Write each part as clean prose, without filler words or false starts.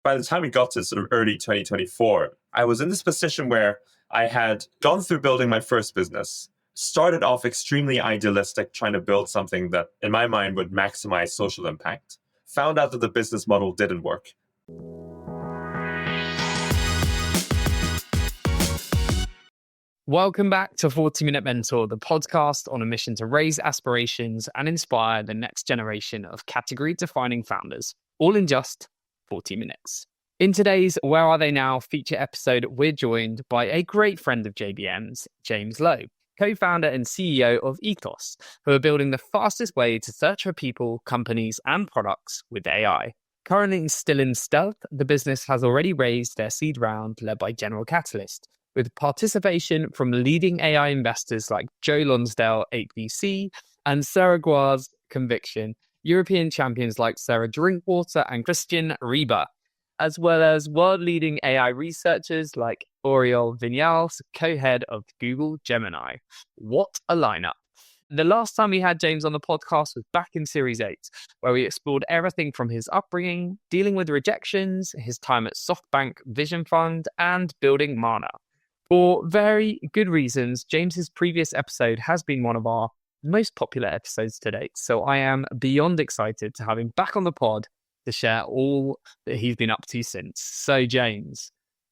by the time we got to sort of early 2024, I was in this position where I had gone through building my first business, started off extremely idealistic, trying to build something that in my mind would maximize social impact, found out that the business model didn't work. Welcome back to 40-Minute Mentor, the podcast on a mission to raise aspirations and inspire the next generation of category-defining founders, all in just 40 minutes. In today's Where Are They Now feature episode, we're joined by a great friend of JBM's, James Lowe, co-founder and CEO of Ethos, who are building the fastest way to search for people, companies, and products with AI. Currently still in stealth, the business has already raised their seed round led by General Catalyst, with participation from leading AI investors like Joe Lonsdale, 8VC, and Sarah Guar's Conviction, European champions like Sarah Drinkwater and Christian Rieber, as well as world-leading AI researchers like Oriol Vinyals, co-head of Google Gemini. What a lineup. The last time we had James on the podcast was back in Series 8, where we explored everything from his upbringing, dealing with rejections, his time at SoftBank Vision Fund, and building Mana. For very good reasons, James's previous episode has been one of our most popular episodes to date, so I am beyond excited to have him back on the pod to share all that he's been up to since. So, James,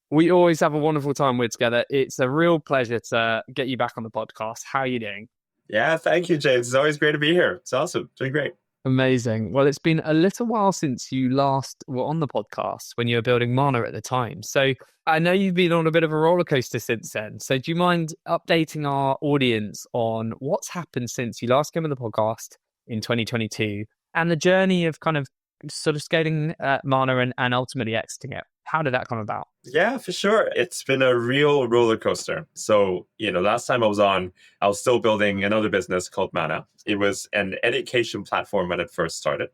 we always have a wonderful time with together. It's a real pleasure to get you back on the podcast. How are you doing? Yeah, thank you, James. It's always great to be here. It's awesome. Doing great. Amazing. Well, it's been a little while since you last were on the podcast when you were building Mana at the time. So I know you've been on a bit of a roller coaster since then. So do you mind updating our audience on what's happened since you last came on the podcast in 2022 and the journey of kind of sort of scaling Mana and ultimately exiting it? How did that come about? Yeah, for sure. It's been a real roller coaster. So, last time I was still building another business called Mana. It was an education platform when it first started.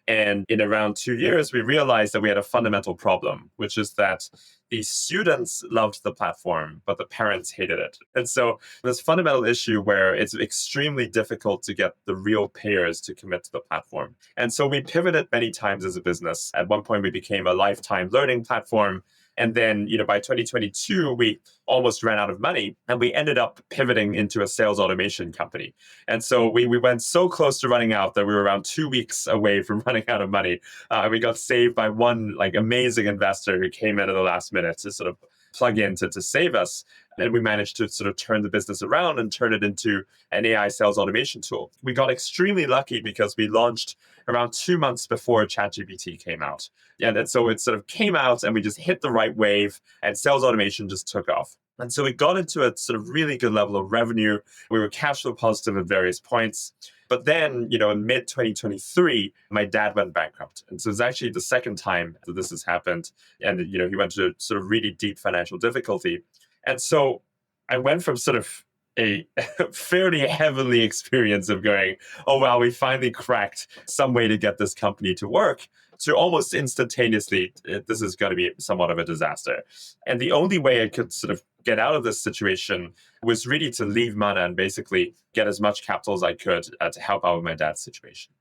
And in around 2 years, we realized that we had a fundamental problem, which is that the students loved the platform, but the parents hated it. And so this fundamental issue where it's extremely difficult to get the real payers to commit to the platform. And so we pivoted many times as a business. At one point, we became a lifetime learning platform. And then, by 2022, we almost ran out of money and we ended up pivoting into a sales automation company. And so we went so close to running out that we were around 2 weeks away from running out of money. We got saved by one amazing investor who came in at the last minute to sort of plug in to save us. And we managed to sort of turn the business around and turn it into an AI sales automation tool. We got extremely lucky because we launched around 2 months before ChatGPT came out. And so it sort of came out and we just hit the right wave and sales automation just took off. And so we got into a sort of really good level of revenue. We were cash flow positive at various points. But then, in mid-2023, my dad went bankrupt. And so it's actually the second time that this has happened. And, he went to sort of really deep financial difficulty. And so I went from sort of a fairly heavenly experience of going, oh, wow, we finally cracked some way to get this company to work, to almost instantaneously, this is going to be somewhat of a disaster. And the only way I could sort of get out of this situation was really to leave Mana and basically get as much capital as I could to help out with my dad's situation.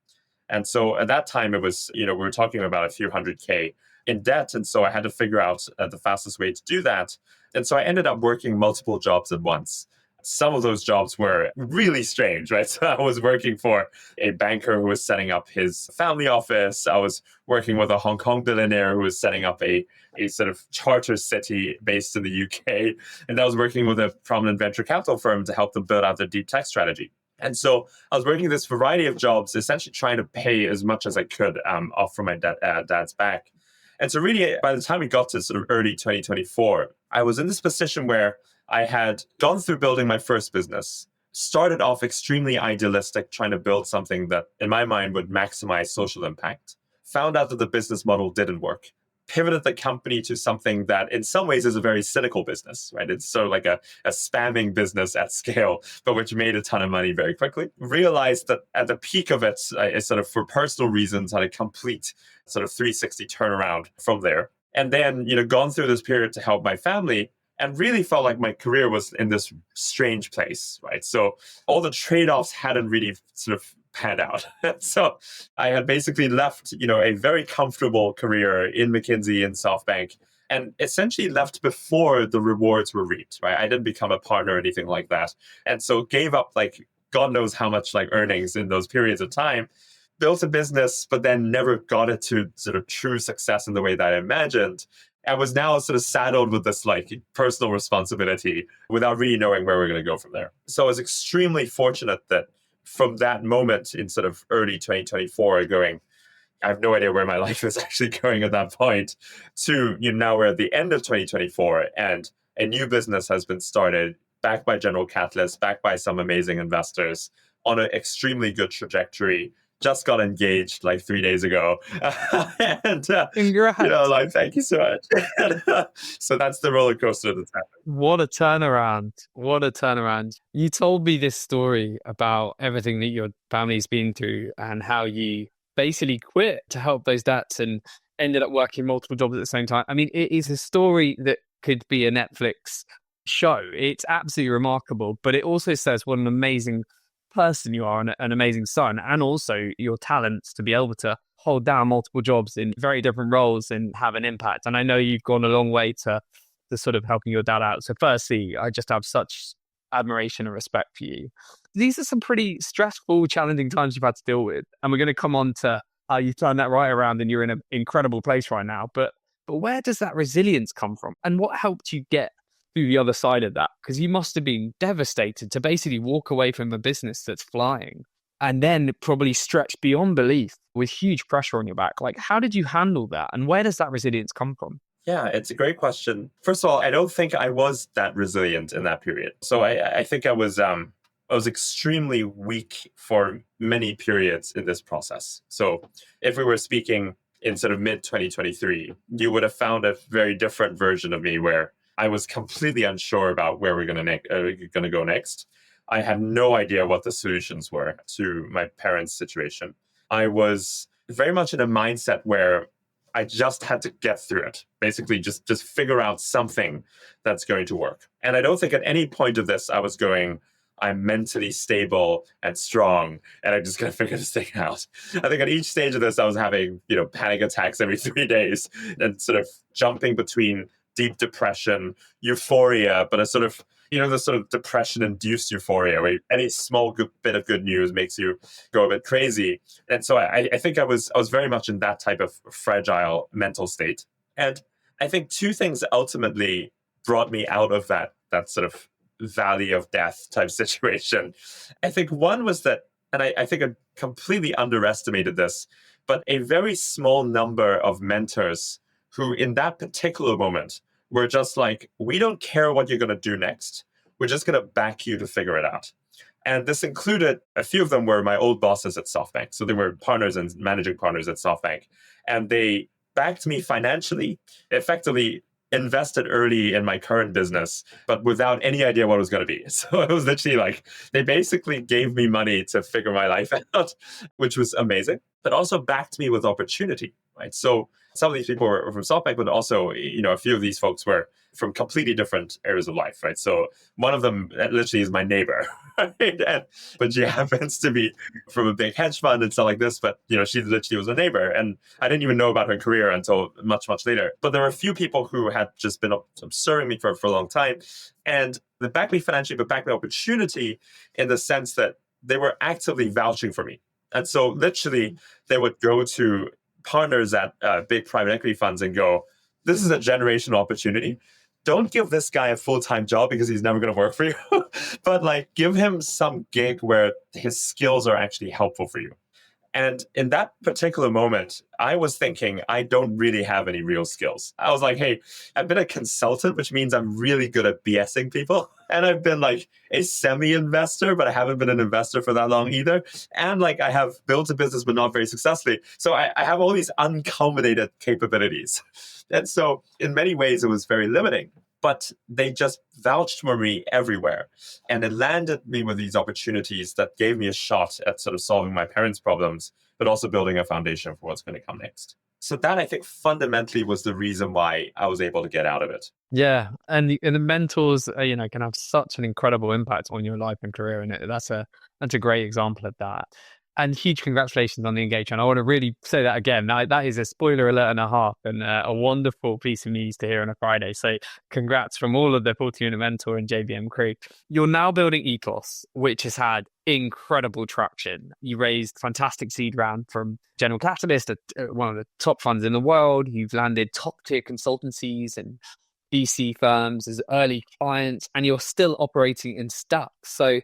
And so at that time, it was, we were talking about a few $100K in debt. And so I had to figure out the fastest way to do that. And so I ended up working multiple jobs at once. Some of those jobs were really strange, right? So I was working for a banker who was setting up his family office. I was working with a Hong Kong billionaire who was setting up a sort of charter city based in the UK. And I was working with a prominent venture capital firm to help them build out their deep tech strategy. And so I was working this variety of jobs, essentially trying to pay as much as I could off from my dad's back. And so really, by the time we got to sort of early 2024, I was in this position where I had gone through building my first business, started off extremely idealistic, trying to build something that in my mind would maximize social impact, found out that the business model didn't work, pivoted the company to something that in some ways is a very cynical business, right? It's sort of like a spamming business at scale, but which made a ton of money very quickly. Realized that at the peak of it, I sort of, for personal reasons, had a complete sort of 360 turnaround from there. And then, gone through this period to help my family and really felt like my career was in this strange place, right? So all the trade-offs hadn't really sort of panned out. So I had basically left, a very comfortable career in McKinsey and SoftBank, and essentially left before the rewards were reaped, right? I didn't become a partner or anything like that. And so gave up like God knows how much like earnings in those periods of time, built a business, but then never got it to sort of true success in the way that I imagined. And was now sort of saddled with this like personal responsibility without really knowing where we're going to go from there. So I was extremely fortunate that from that moment in sort of early 2024 going, I have no idea where my life is actually going at that point, to now we're at the end of 2024 and a new business has been started, backed by General Catalyst, backed by some amazing investors on an extremely good trajectory. Just got engaged like 3 days ago. And, Congrats. like, thank you so much. So that's the roller coaster that's happened. What a turnaround. What a turnaround. You told me this story about everything that your family's been through and how you basically quit to help those dads and ended up working multiple jobs at the same time. I mean, it is a story that could be a Netflix show. It's absolutely remarkable, but it also says what an amazing person you are and an amazing son, and also your talents to be able to hold down multiple jobs in very different roles and have an impact. And I know you've gone a long way to sort of helping your dad out. So firstly, I just have such admiration and respect for you. These are some pretty stressful, challenging times you've had to deal with. And we're going to come on to how you turned that right around and you're in an incredible place right now. But where does that resilience come from? And what helped you get through the other side of that? Because you must have been devastated to basically walk away from a business that's flying and then probably stretch beyond belief with huge pressure on your back. Like, how did you handle that? And where does that resilience come from? Yeah, it's a great question. First of all, I don't think I was that resilient in that period. So I think I was extremely weak for many periods in this process. So if we were speaking in sort of mid 2023, you would have found a very different version of me where I was completely unsure about where we're going to go next. I had no idea what the solutions were to my parents' situation. I was very much in a mindset where I just had to get through it. Basically, just figure out something that's going to work. And I don't think at any point of this I was going, I'm mentally stable and strong, and I'm just going to figure this thing out. I think at each stage of this, I was having, panic attacks every 3 days and sort of jumping between deep depression, euphoria, but a sort of, the sort of depression-induced euphoria where any small bit of good news makes you go a bit crazy. And so I think I was very much in that type of fragile mental state. And I think two things ultimately brought me out of that sort of valley of death type situation. I think one was that, and I think I completely underestimated this, but a very small number of mentors who in that particular moment were just like, we don't care what you're going to do next. We're just going to back you to figure it out. And this included, a few of them were my old bosses at SoftBank. So they were partners and managing partners at SoftBank. And they backed me financially, effectively invested early in my current business, but without any idea what it was going to be. So it was literally like, they basically gave me money to figure my life out, which was amazing, but also backed me with opportunity, right? So some of these people were from SoftBank, but also, a few of these folks were from completely different areas of life, right? So one of them literally is my neighbor, right? But she happens to be from a big hedge fund and stuff like this, but, she literally was a neighbor. And I didn't even know about her career until much, much later. But there were a few people who had just been observing me for a long time. And they backed me financially, but backed me opportunity in the sense that they were actively vouching for me. And so literally they would go to partners at big private equity funds and go, this is a generational opportunity. Don't give this guy a full-time job because he's never going to work for you, but like give him some gig where his skills are actually helpful for you. And in that particular moment, I was thinking, I don't really have any real skills. I was like, hey, I've been a consultant, which means I'm really good at BSing people. And I've been like a semi-investor, but I haven't been an investor for that long either. And like I have built a business, but not very successfully. So I have all these uncultivated capabilities. And so in many ways, it was very limiting. But they just vouched for me everywhere. And it landed me with these opportunities that gave me a shot at sort of solving my parents' problems, but also building a foundation for what's going to come next. So that, I think, fundamentally was the reason why I was able to get out of it. Yeah. And the mentors, can have such an incredible impact on your life and career. And that's a great example of that. And huge congratulations on the engagement. I want to really say that again. That is a spoiler alert and a half, and a wonderful piece of news to hear on a Friday. So congrats from all of the 40-minute mentor and JVM crew. You're now building Ethos, which has had incredible traction. You raised fantastic seed round from General Catalyst, one of the top funds in the world. You've landed top tier consultancies and VC firms as early clients, and you're still operating in stealth. So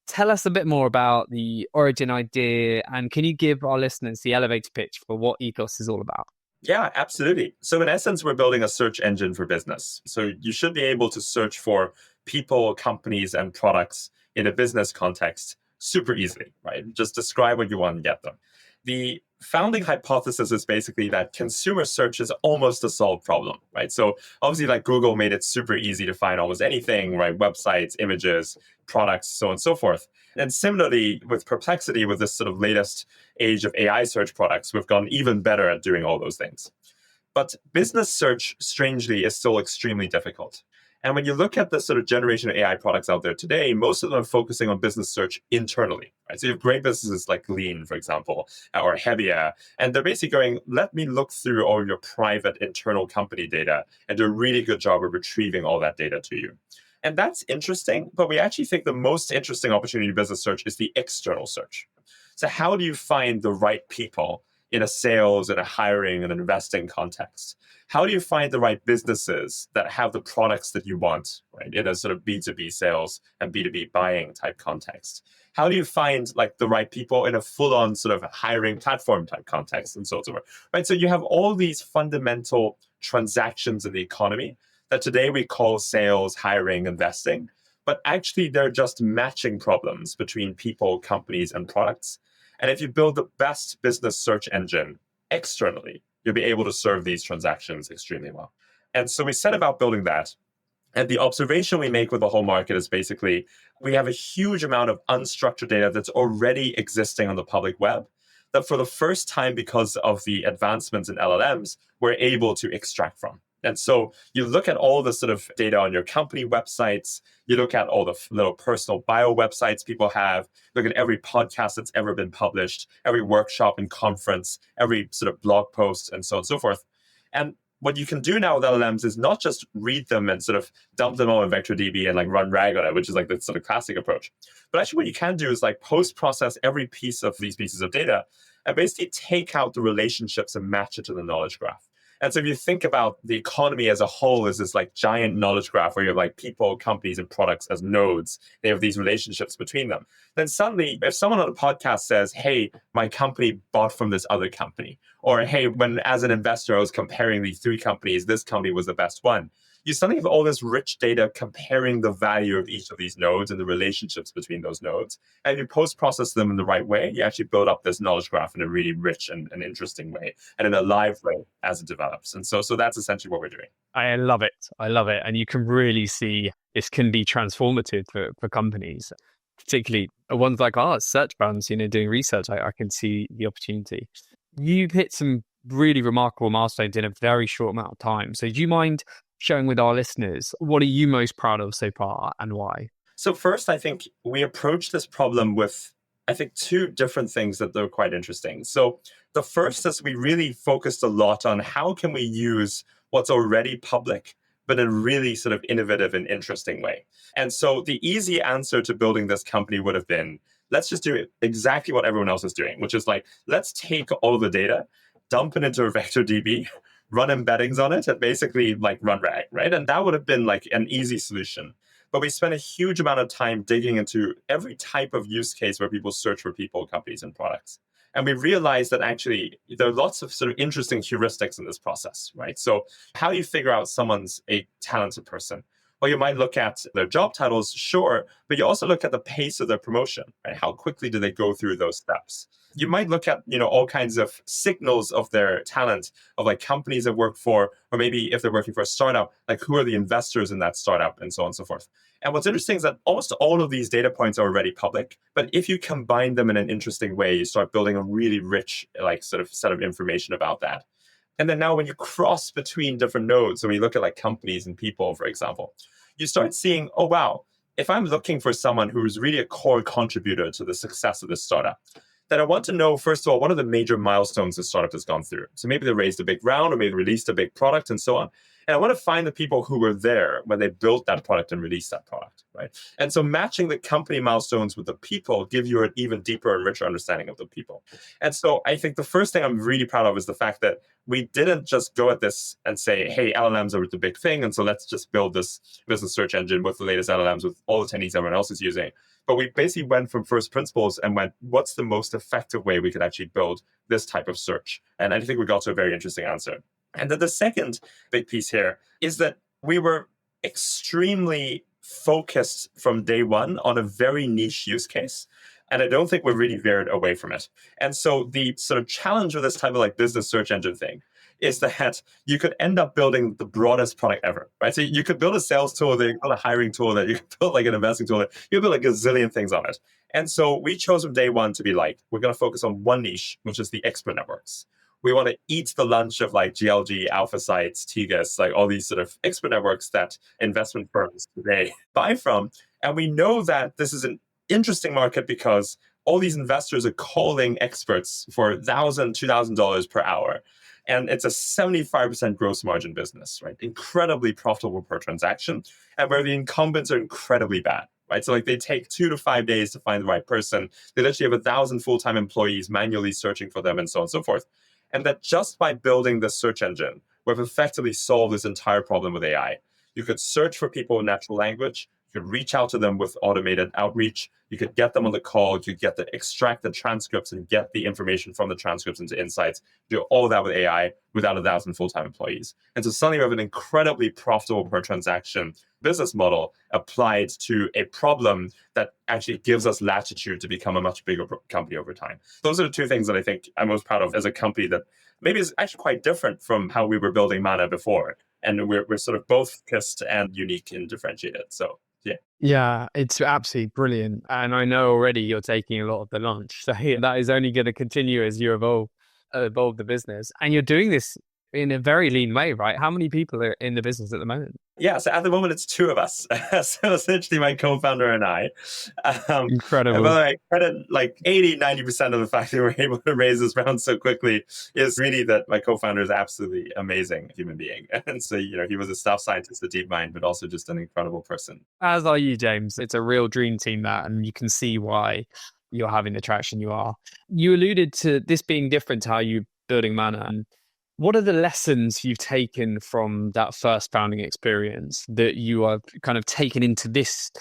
tell us a bit more about the origin idea, and can you give our listeners the elevator pitch for what Ethos is all about? Yeah, absolutely. So in essence, we're building a search engine for business. So you should be able to search for people, companies, and products in a business context super easily, right? Just describe what you want and get them. The founding hypothesis is basically that consumer search is almost a solved problem, right? So obviously, like Google made it super easy to find almost anything, right? Websites, images, products, so on and so forth. And similarly, with Perplexity, with this sort of latest age of AI search products, we've gotten even better at doing all those things. But business search, strangely, is still extremely difficult. And when you look at the sort of generation of AI products out there today, most of them are focusing on business search internally, right? So you have great businesses like Lean, for example, or Heavia, and they're basically going, let me look through all your private internal company data and do a really good job of retrieving all that data to you. And that's interesting, but we actually think the most interesting opportunity in business search is the external search. So how do you find the right people in a sales and a hiring and an investing context? How do you find the right businesses that have the products that you want, right, in a sort of B2B sales and B2B buying type context? How do you find like the right people in a full-on sort of hiring platform type context and so on and so forth, right? So you have all these fundamental transactions in the economy that today we call sales, hiring, investing, but actually they're just matching problems between people, companies, and products. And if you build the best business search engine externally, you'll be able to serve these transactions extremely well. And so we set about building that. And the observation we make with the whole market is basically we have a huge amount of unstructured data that's already existing on the public web that for the first time, because of the advancements in LLMs, we're able to extract from. And so you look at all the sort of data on your company websites, you look at all the little personal bio websites people have, look at every podcast that's ever been published, every workshop and conference, every sort of blog post, and so on and so forth. And what you can do now with LLMs is not just read them and sort of dump them all in VectorDB and like run RAG on it, which is like the sort of classic approach. But actually what you can do is like post-process every piece of these pieces of data and basically take out the relationships and match it to the knowledge graph. And so if you think about the economy as a whole as this like giant knowledge graph where you have like people, companies, and products as nodes, they have these relationships between them. Then suddenly, if someone on a podcast says, hey, my company bought from this other company, or hey, when as an investor, I was comparing these three companies, this company was the best one. You suddenly have all this rich data comparing the value of each of these nodes and the relationships between those nodes. And if you post-process them in the right way, you actually build up this knowledge graph in a really rich and interesting way and in a live way as it develops. And so that's essentially what we're doing. I love it. I love it. And you can really see this can be transformative for companies, particularly ones like ours, search brands, doing research. I can see the opportunity. You've hit some really remarkable milestones in a very short amount of time. So do you mind sharing with our listeners, what are you most proud of so far and why? So first, I think we approach this problem with, I think, two different things that are quite interesting. So the first is we really focused a lot on how can we use what's already public, but in a really sort of innovative and interesting way. And so the easy answer to building this company would have been, let's just do exactly what everyone else is doing, which is like, let's take all the data, dump it into a VectorDB, run embeddings on it, and basically like run RAG, right? And that would have been like an easy solution. But we spent a huge amount of time digging into every type of use case where people search for people, companies, and products. And we realized that actually there are lots of sort of interesting heuristics in this process, right? So how do you figure out someone's a talented person? Well, you might look at their job titles, sure, but you also look at the pace of their promotion, right? How quickly do they go through those steps? You might look at, all kinds of signals of their talent, of like companies they work for, or maybe if they're working for a startup, like who are the investors in that startup and so on and so forth. And what's interesting is that almost all of these data points are already public, but if you combine them in an interesting way, you start building a really rich, like sort of set of information about that. And then now when you cross between different nodes, so when you look at like companies and people, for example, you start seeing, oh, wow, if I'm looking for someone who's really a core contributor to the success of this startup, then I want to know, first of all, what are the major milestones the startup has gone through? So maybe they raised a big round or maybe released a big product and so on. And I want to find the people who were there when they built that product and released that product, right? And so matching the company milestones with the people give you an even deeper and richer understanding of the people. And so I think the first thing I'm really proud of is the fact that we didn't just go at this and say, hey, LLMs are the big thing. And so let's just build this business search engine with the latest LLMs with all the techniques everyone else is using. But we basically went from first principles and went, what's the most effective way we could actually build this type of search? And I think we got to a very interesting answer. And then the second big piece here is that we were extremely focused from day one on a very niche use case. And I don't think we really veered away from it. And so the sort of challenge with this type of like business search engine thing is that you could end up building the broadest product ever, right? So you could build a sales tool, that you could build a hiring tool, that you could build like an investing tool, that you could build like a zillion things on it. And so we chose from day one to be like, we're going to focus on one niche, which is the expert networks. We want to eat the lunch of like GLG, Alpha Sites, Tegas, like all these sort of expert networks that investment firms today buy from. And we know that this is an interesting market because all these investors are calling experts for $1,000, $2,000 per hour. And it's a 75% gross margin business, right? Incredibly profitable per transaction, and where the incumbents are incredibly bad, right? So like they take 2 to 5 days to find the right person. They literally have 1,000 full-time employees manually searching for them and so on and so forth. And that just by building this search engine, we've effectively solved this entire problem with AI. You could search for people in natural language. You could reach out to them with automated outreach. You could get them on the call. You could extract the transcripts and get the information from the transcripts into insights. Do all of that with AI without 1,000 full-time employees. And so suddenly we have an incredibly profitable per transaction business model applied to a problem that actually gives us latitude to become a much bigger company over time. Those are the two things that I think I'm most proud of as a company that maybe is actually quite different from how we were building Mana before. And we're sort of both focused and unique and differentiated. So yeah. Yeah, it's absolutely brilliant. And I know already you're taking a lot of the lunch. So that is only going to continue as you evolve the business. And you're doing this in a very lean way, right? How many people are in the business at the moment? Yeah, so at the moment it's two of us. So essentially my co-founder and I. And by Incredible. the way, I credit like 80, 90% of the fact that we were able to raise this round so quickly is really that my co-founder is absolutely amazing human being. And so, he was a staff scientist at DeepMind, but also just an incredible person. As are you, James. It's a real dream team, that, and you can see why you're having the traction you are. You alluded to this being different to how you're building Mana. And what are the lessons you've taken from that first founding experience that you are kind of taken into this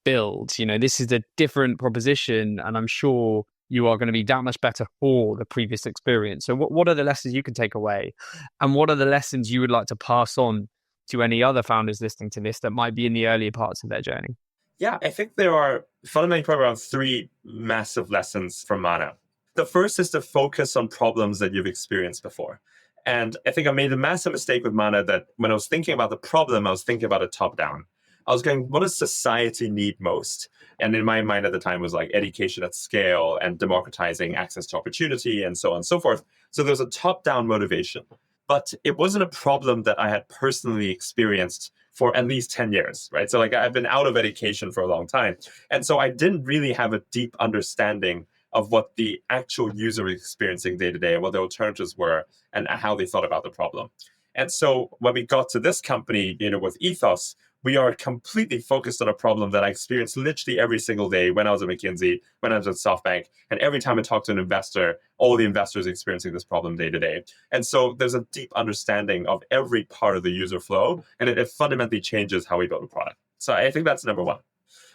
build? This is a different proposition, and I'm sure you are going to be that much better for the previous experience. So what are the lessons you can take away? And what are the lessons you would like to pass on to any other founders listening to this that might be in the earlier parts of their journey? Yeah, I think there are fundamentally probably around 3 massive lessons from Mana. The first is to focus on problems that you've experienced before. And I think I made a massive mistake with Mana that when I was thinking about the problem, I was thinking about it top down. I was going, what does society need most? And in my mind at the time was like education at scale and democratizing access to opportunity and so on and so forth. So there was a top down motivation. But it wasn't a problem that I had personally experienced for at least 10 years, right? So like I've been out of education for a long time. And so I didn't really have a deep understanding of what the actual user was experiencing day to day and what the alternatives were and how they thought about the problem. And so when we got to this company, with Ethos, we are completely focused on a problem that I experienced literally every single day when I was at McKinsey, when I was at SoftBank, and every time I talked to an investor, all the investors experiencing this problem day to day. And so there's a deep understanding of every part of the user flow, and it fundamentally changes how we build a product. So I think that's number one.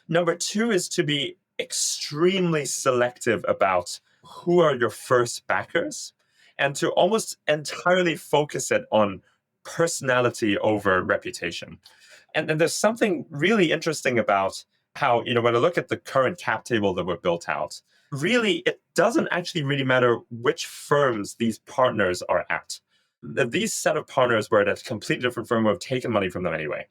Number two is to be extremely selective about who are your first backers and to almost entirely focus it on personality over reputation. And there's something really interesting about how, when I look at the current cap table that we're built out, really, it doesn't actually really matter which firms these partners are at. These set of partners were at a completely different firm who have taken money from them anyway.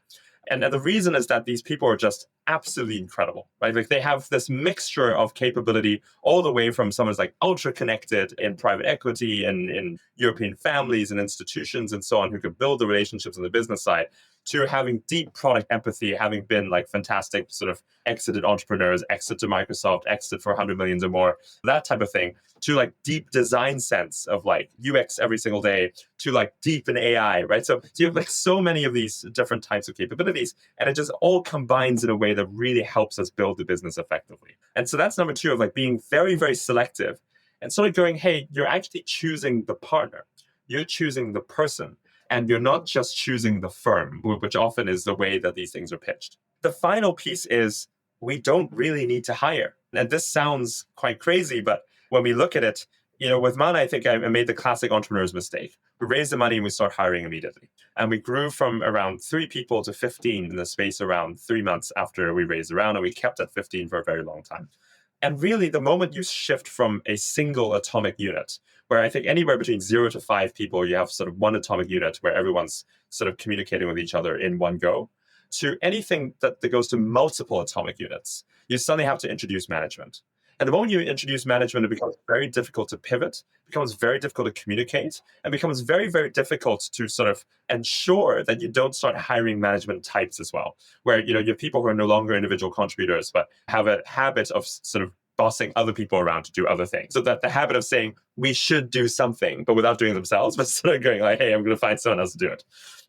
And the reason is that these people are just absolutely incredible, right? Like they have this mixture of capability all the way from someone's like ultra connected in private equity and in European families and institutions and so on who could build the relationships on the business side to having deep product empathy, having been like fantastic sort of exited entrepreneurs, exit to Microsoft, exit for 100 millions or more, that type of thing, to like deep design sense of like UX every single day, to like deep in AI, right? So you have like so many of these different types of capabilities, and it just all combines in a way that really helps us build the business effectively. And so that's number two, of like being very, very selective and sort of going, hey, you're actually choosing the partner, you're choosing the person, and you're not just choosing the firm, which often is the way that these things are pitched. The final piece is we don't really need to hire. And this sounds quite crazy, but when we look at it, with Mana, I think I made the classic entrepreneur's mistake. We raised the money and we start hiring immediately. And we grew from around 3 people to 15 in the space around 3 months after we raised the round, and we kept at 15 for a very long time. And really, the moment you shift from a single atomic unit, where I think anywhere between 0 to 5 people, you have sort of one atomic unit where everyone's sort of communicating with each other in one go, to anything that goes to multiple atomic units, you suddenly have to introduce management. And the moment you introduce management, it becomes very difficult to pivot, becomes very difficult to communicate, and becomes very, very difficult to sort of ensure that you don't start hiring management types as well, where you have people who are no longer individual contributors, but have a habit of sort of bossing other people around to do other things. So that the habit of saying we should do something, but without doing it themselves, but sort of going like, hey, I'm going to find someone else to do it.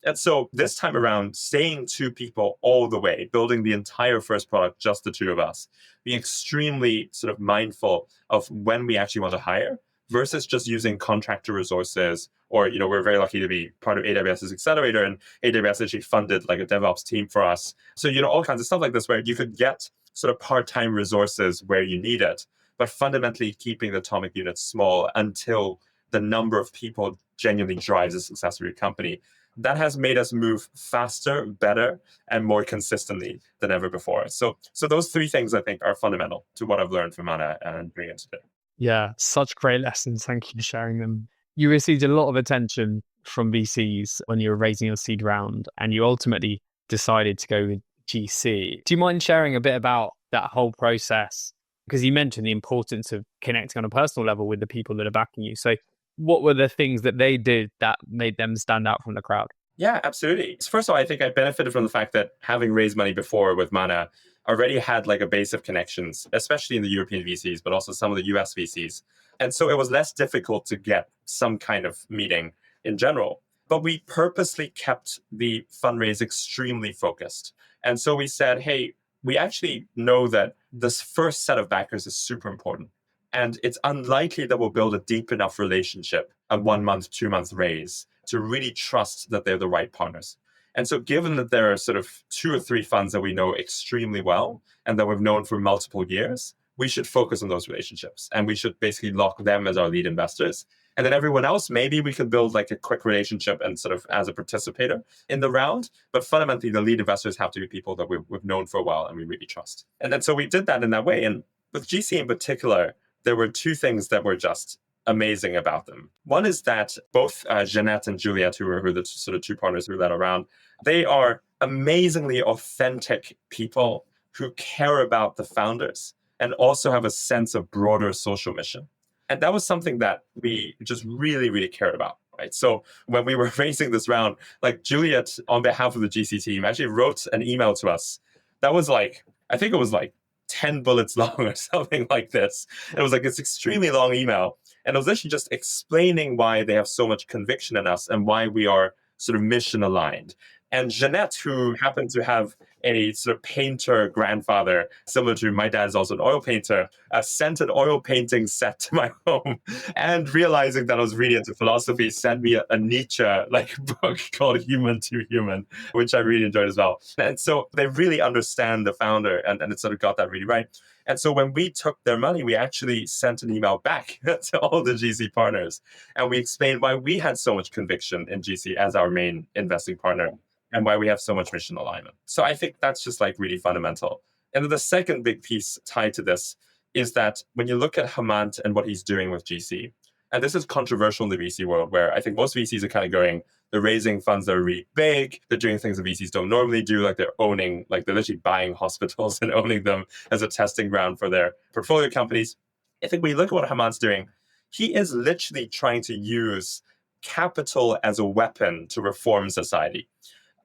And so this time around, staying 2 people all the way, building the entire first product, just the 2 of us, being extremely sort of mindful of when we actually want to hire versus just using contractor resources. Or, we're very lucky to be part of AWS's accelerator, and AWS actually funded like a DevOps team for us. So, all kinds of stuff like this where you could get sort of part-time resources where you need it, but fundamentally keeping the atomic units small until the number of people genuinely drives the success of your company. That has made us move faster, better, and more consistently than ever before. So those 3 things I think are fundamental to what I've learned from Mana and bringing it today. Yeah, such great lessons. Thank you for sharing them. You received a lot of attention from VCs when you were raising your seed round, and you ultimately decided to go with GC. Do you mind sharing a bit about that whole process? Because you mentioned the importance of connecting on a personal level with the people that are backing you. So what were the things that they did that made them stand out from the crowd? Yeah, absolutely. So first of all, I think I benefited from the fact that having raised money before with Mana, already had like a base of connections, especially in the European VCs, but also some of the US VCs. And so it was less difficult to get some kind of meeting in general. But we purposely kept the fundraise extremely focused. And so we said, hey, we actually know that this first set of backers is super important. And it's unlikely that we'll build a deep enough relationship, a 1 month, 2 month raise, to really trust that they're the right partners. And so given that there are sort of 2 or 3 funds that we know extremely well and that we've known for multiple years, we should focus on those relationships. And we should basically lock them as our lead investors. And then everyone else, maybe we could build like a quick relationship and sort of as a participator in the round. But fundamentally, the lead investors have to be people that we've known for a while and we really trust. And then so we did that in that way. And with GC in particular, there were 2 things that were just amazing about them. One is that both Jeanette and Juliet, who are the sort of 2 partners who led around, they are amazingly authentic people who care about the founders and also have a sense of broader social mission. And that was something that we just really, really cared about, right? So when we were raising this round, like Juliet, on behalf of the GC team, actually wrote an email to us that was like, I think it was like 10 bullets long or something like this. It was like this extremely long email. And it was actually just explaining why they have so much conviction in us and why we are sort of mission aligned. And Jeanette, who happened to have a sort of painter grandfather, similar to my dad is also an oil painter, sent an oil painting set to my home. And realizing that I was really into philosophy, sent me a Nietzsche like book called Human to Human, which I really enjoyed as well. And so they really understand the founder, and it sort of got that really right. And so when we took their money, we actually sent an email back to all the GC partners. And we explained why we had so much conviction in GC as our main investing partner and why we have so much mission alignment. So I think that's just like really fundamental. And then the second big piece tied to this is that when you look at Hemant and what he's doing with GC, and this is controversial in the VC world, where I think most VCs are kind of going, they're raising funds that are really big, they're doing things that VCs don't normally do, like they're owning, like they're literally buying hospitals and owning them as a testing ground for their portfolio companies. I think when you look at what Hemant's doing, he is literally trying to use capital as a weapon to reform society.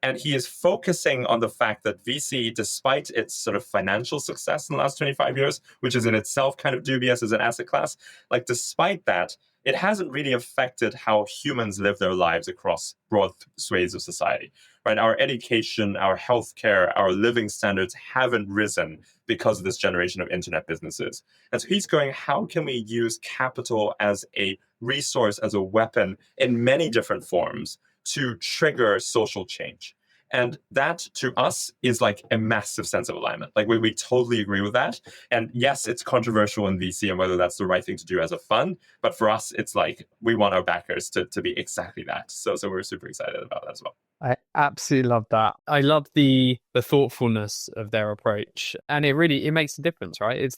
And he is focusing on the fact that VC, despite its sort of financial success in the last 25 years, which is in itself kind of dubious as an asset class, like despite that, it hasn't really affected how humans live their lives across broad swathes of society, right? Our education, our healthcare, our living standards haven't risen because of this generation of internet businesses. And so he's going, how can we use capital as a resource, as a weapon in many different forms to trigger social change? And that to us is like a massive sense of alignment. Like we totally agree with that. And yes, it's controversial in VC and whether that's the right thing to do as a fund. But for us, it's like we want our backers to be exactly that. So we're super excited about that as well. I absolutely love that. I love the thoughtfulness of their approach. And it makes a difference, right? It's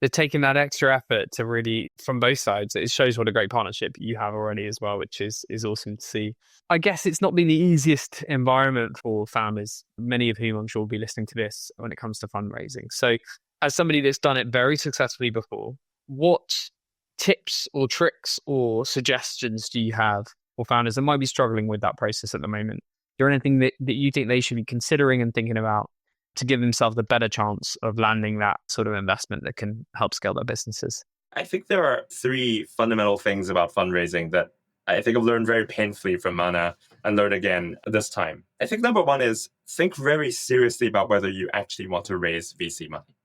they're taking that extra effort to really, from both sides, it shows what a great partnership you have already as well, which is awesome to see. I guess it's not been the easiest environment for founders, many of whom I'm sure will be listening to this when it comes to fundraising. So as somebody that's done it very successfully before, what tips or tricks or suggestions do you have for founders that might be struggling with that process at the moment? Is there anything that you think they should be considering and thinking about to give themselves a better chance of landing that sort of investment that can help scale their businesses? I think there are three fundamental things about fundraising that I think I've learned very painfully from Mana and learned again this time. I think number one is think very seriously about whether you actually want to raise VC money.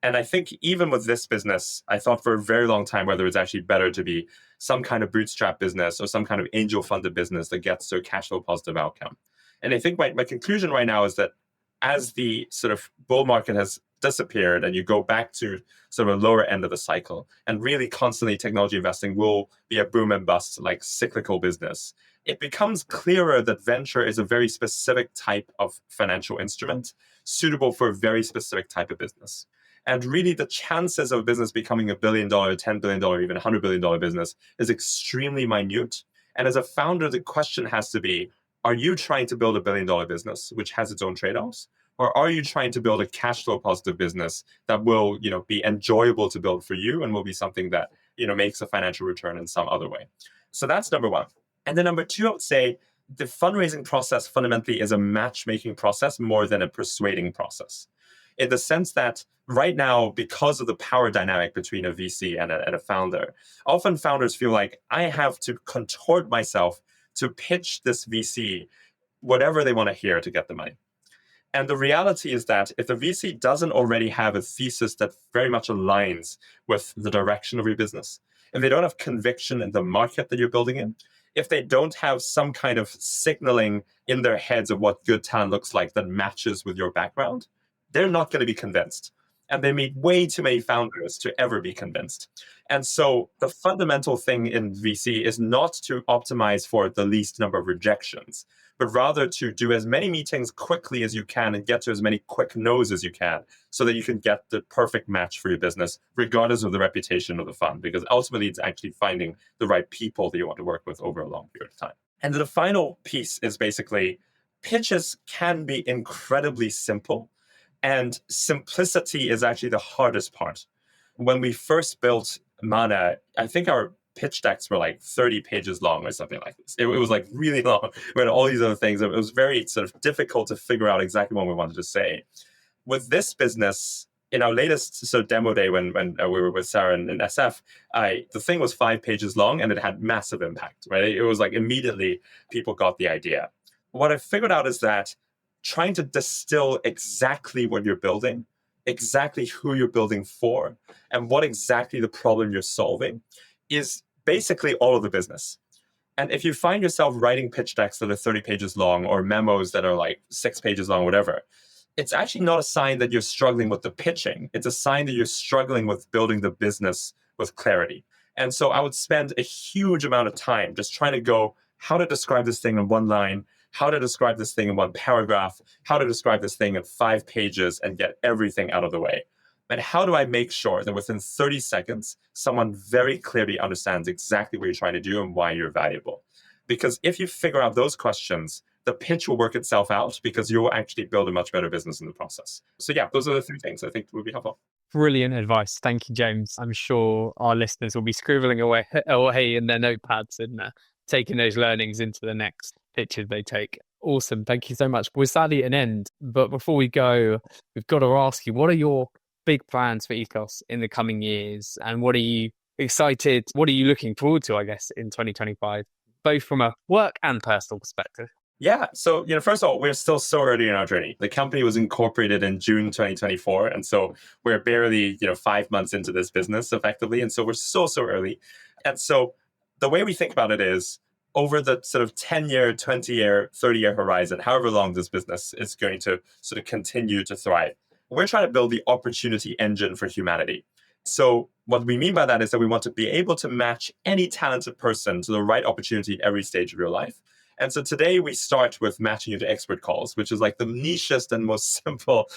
And I think even with this business, I thought for a very long time whether it's actually better to be some kind of bootstrap business or some kind of angel funded business that gets to a cash flow positive outcome. And I think my conclusion right now is that as the sort of bull market has disappeared and you go back to sort of a lower end of the cycle, and really constantly technology investing will be a boom and bust like cyclical business, it becomes clearer that venture is a very specific type of financial instrument suitable for a very specific type of business. And really, the chances of a business becoming $1 billion, $10 billion, even $100 billion business is extremely minute. And as a founder, the question has to be, are you trying to build $1 billion business, which has its own trade-offs? Or are you trying to build a cash flow positive business that will, be enjoyable to build for you and will be something that, makes a financial return in some other way? So that's number one. And then number two, I would say the fundraising process fundamentally is a matchmaking process more than a persuading process, in the sense that right now, because of the power dynamic between a VC and a founder, often founders feel like I have to contort myself to pitch this VC whatever they want to hear to get the money. And the reality is that if the VC doesn't already have a thesis that very much aligns with the direction of your business, if they don't have conviction in the market that you're building in, if they don't have some kind of signaling in their heads of what good talent looks like that matches with your background, they're not going to be convinced. And they meet way too many founders to ever be convinced. And so the fundamental thing in VC is not to optimize for the least number of rejections, but rather to do as many meetings quickly as you can and get to as many quick no's as you can so that you can get the perfect match for your business, regardless of the reputation of the fund, because ultimately it's actually finding the right people that you want to work with over a long period of time. And the final piece is basically pitches can be incredibly simple. And simplicity is actually the hardest part. When we first built Mana, I think our pitch decks were like 30 pages long or something like this. It was like really long. We had all these other things. It was very sort of difficult to figure out exactly what we wanted to say. With this business, in our latest demo day when we were with Sarah and SF, the thing was 5 pages long and it had massive impact, right? It was like immediately people got the idea. What I figured out is that trying to distill exactly what you're building, exactly who you're building for, and what exactly the problem you're solving is basically all of the business. And if you find yourself writing pitch decks that are 30 pages long or memos that are like 6 pages long, whatever, it's actually not a sign that you're struggling with the pitching. It's a sign that you're struggling with building the business with clarity. And so I would spend a huge amount of time just trying to go how to describe this thing in one line, how to describe this thing in one paragraph, how to describe this thing in 5 pages and get everything out of the way. And how do I make sure that within 30 seconds, someone very clearly understands exactly what you're trying to do and why you're valuable? Because if you figure out those questions, the pitch will work itself out because you'll actually build a much better business in the process. So yeah, those are the 3 things I think would be helpful. Brilliant advice. Thank you, James. I'm sure our listeners will be scribbling away in their notepads and taking those learnings into the next pitches they take. Awesome. Thank you so much. We're sadly at an end, but before we go, we've got to ask you, what are your big plans for Ethos in the coming years? And what are you excited? What are you looking forward to, I guess, in 2025, both from a work and personal perspective? Yeah. So, first of all, we're still so early in our journey. The company was incorporated in June 2024. And so we're barely, 5 months into this business effectively. And so we're so early. And so the way we think about it is over the sort of 10-year, 20-year, 30-year horizon, however long this business is going to sort of continue to thrive, we're trying to build the opportunity engine for humanity. So what we mean by that is that we want to be able to match any talented person to the right opportunity at every stage of your life. And so today we start with matching you to expert calls, which is like the nichest and most simple,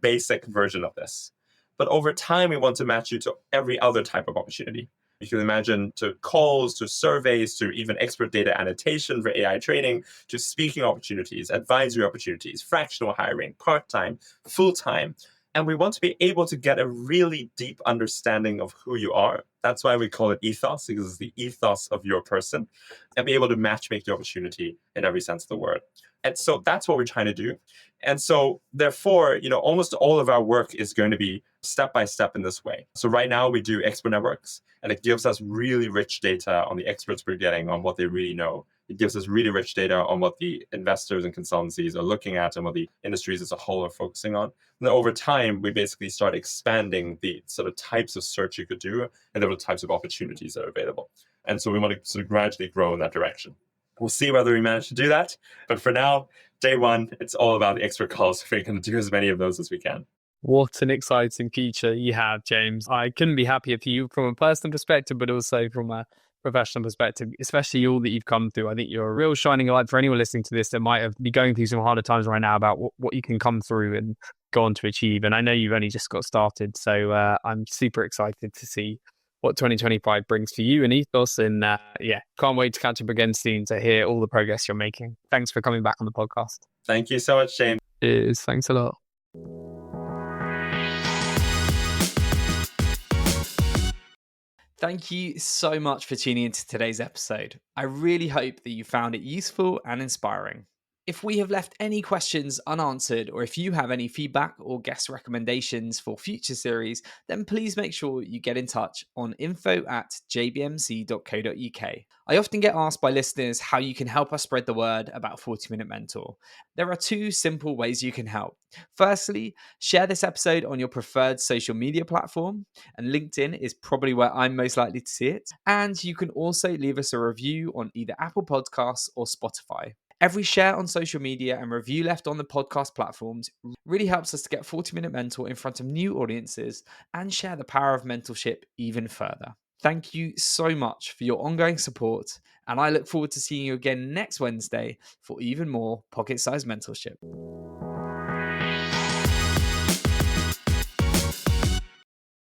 basic version of this. But over time, we want to match you to every other type of opportunity. You can imagine to calls, to surveys, to even expert data annotation for AI training, to speaking opportunities, advisory opportunities, fractional hiring, part-time, full-time. And we want to be able to get a really deep understanding of who you are. That's why we call it ethos, because it's the ethos of your person, and be able to match make the opportunity in every sense of the word. And so that's what we're trying to do. And so therefore, almost all of our work is going to be step by step in this way. So right now we do expert networks, and it gives us really rich data on the experts we're getting, on what they really know. It gives us really rich data on what the investors and consultancies are looking at and what the industries as a whole are focusing on. And then over time, we basically start expanding the sort of types of search you could do and the types of opportunities that are available. And so we want to sort of gradually grow in that direction. We'll see whether we manage to do that. But for now, day one, it's all about the expert calls. We're going to do as many of those as we can. What an exciting future you have, James. I couldn't be happier for you from a personal perspective, but also from a professional perspective, especially all that you've come through. I think you're a real shining light for anyone listening to this that might be going through some harder times right now about what you can come through and go on to achieve. And I know you've only just got started. So I'm super excited to see what 2025 brings for you and Ethos. And can't wait to catch up again soon to hear all the progress you're making. Thanks for coming back on the podcast. Thank you so much, James. Cheers. Thanks a lot. Thank you so much for tuning into today's episode. I really hope that you found it useful and inspiring. If we have left any questions unanswered, or if you have any feedback or guest recommendations for future series, then please make sure you get in touch on info@jbmc.co.uk. I often get asked by listeners how you can help us spread the word about 40-Minute Mentor. There are two simple ways you can help. Firstly, share this episode on your preferred social media platform, and LinkedIn is probably where I'm most likely to see it. And you can also leave us a review on either Apple Podcasts or Spotify. Every share on social media and review left on the podcast platforms really helps us to get 40-Minute Mentor in front of new audiences and share the power of mentorship even further. Thank you so much for your ongoing support, and I look forward to seeing you again next Wednesday for even more pocket-sized mentorship.